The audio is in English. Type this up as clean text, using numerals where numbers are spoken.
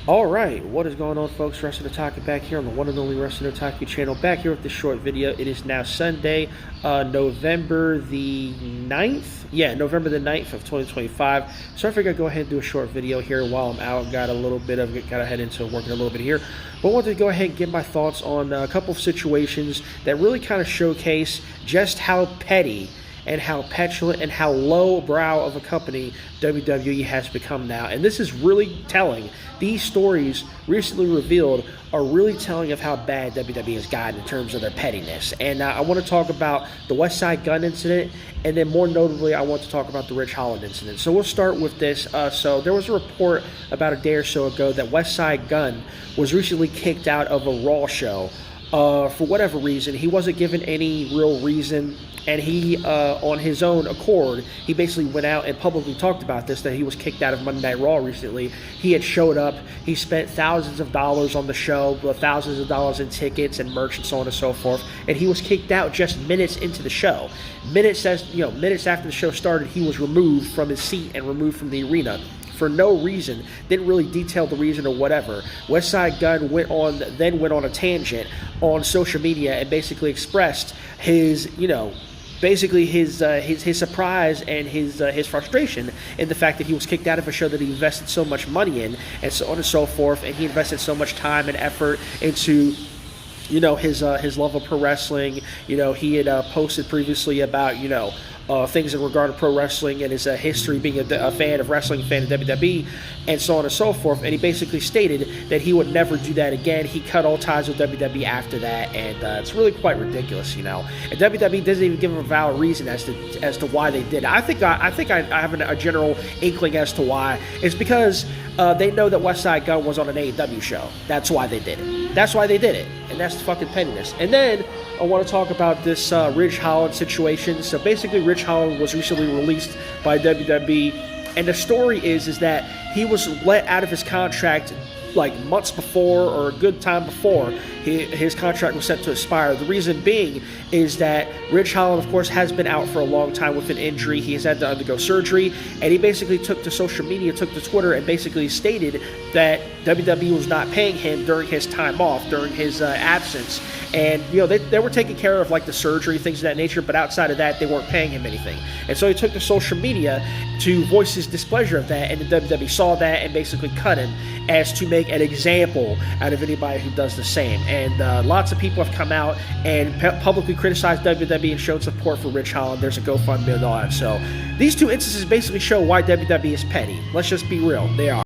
Alright, what is going on, folks? Wrestling Otaku back here on the one and only Wrestling Otaku channel, back here with this short video. It is now Sunday, November the 9th? Yeah, November the 9th of 2025. So I figured I'd go ahead and do a short video here while I'm out. Got to head into working a little bit here. But I wanted to go ahead and give my thoughts on a couple of situations that really kind of showcase just how petty and how petulant and how low-brow of a company WWE has become now. And this is really telling. These stories recently revealed are really telling of how bad WWE has gotten in terms of their pettiness. And I want to talk about the Westside Gunn incident, and then more notably, I want to talk about the Rich Holland incident. So we'll start with this. So there was a report about a day or so ago that Westside Gunn was recently kicked out of a Raw show. For whatever reason. He wasn't given any real reason, and he, on his own accord, he basically went out and publicly talked about this, that he was kicked out of Monday Night Raw recently. He had showed up, he spent thousands of dollars on the show, thousands of dollars in tickets and merch and so on and so forth, and he was kicked out just minutes into the show. Minutes after the show started, he was removed from his seat and removed from the arena for no reason. Didn't really detail the reason or whatever. Westside Gunn went on a tangent on social media and basically expressed his, his surprise and his frustration in the fact that he was kicked out of a show that he invested so much money in, and so on and so forth, and he invested so much time and effort into his love of pro wrestling. He had posted previously about things in regard to pro wrestling and his history being a fan of wrestling, fan of WWE, and so on and so forth. And he basically stated that he would never do that again. He cut all ties with WWE after that, and it's really quite ridiculous, And WWE doesn't even give him a valid reason as to why they did it. I think I have a general inkling as to why. It's because they know that Westside Gunn was on an AEW show. That's why they did it. That's why they did it, and that's fucking pettiness. And then I want to talk about this Rich Holland situation. So basically, Rich Holland was recently released by WWE, and the story is that he was let out of his contract like months before, or a good time before his contract was set to expire. The reason being is that Rich Holland, of course, has been out for a long time with an injury. He has had to undergo surgery, and he basically took to social media, took to Twitter, and basically stated that WWE was not paying him during his time off, during his absence. And, they were taking care of, like, the surgery, things of that nature, but outside of that, they weren't paying him anything. And so he took to social media to voice his displeasure of that, and the WWE saw that and basically cut him as to make an example out of anybody who does the same. And lots of people have come out and publicly criticized WWE and showed support for Rich Holland. There's a GoFundMe and all that. So these two instances basically show why WWE is petty. Let's just be real. They are.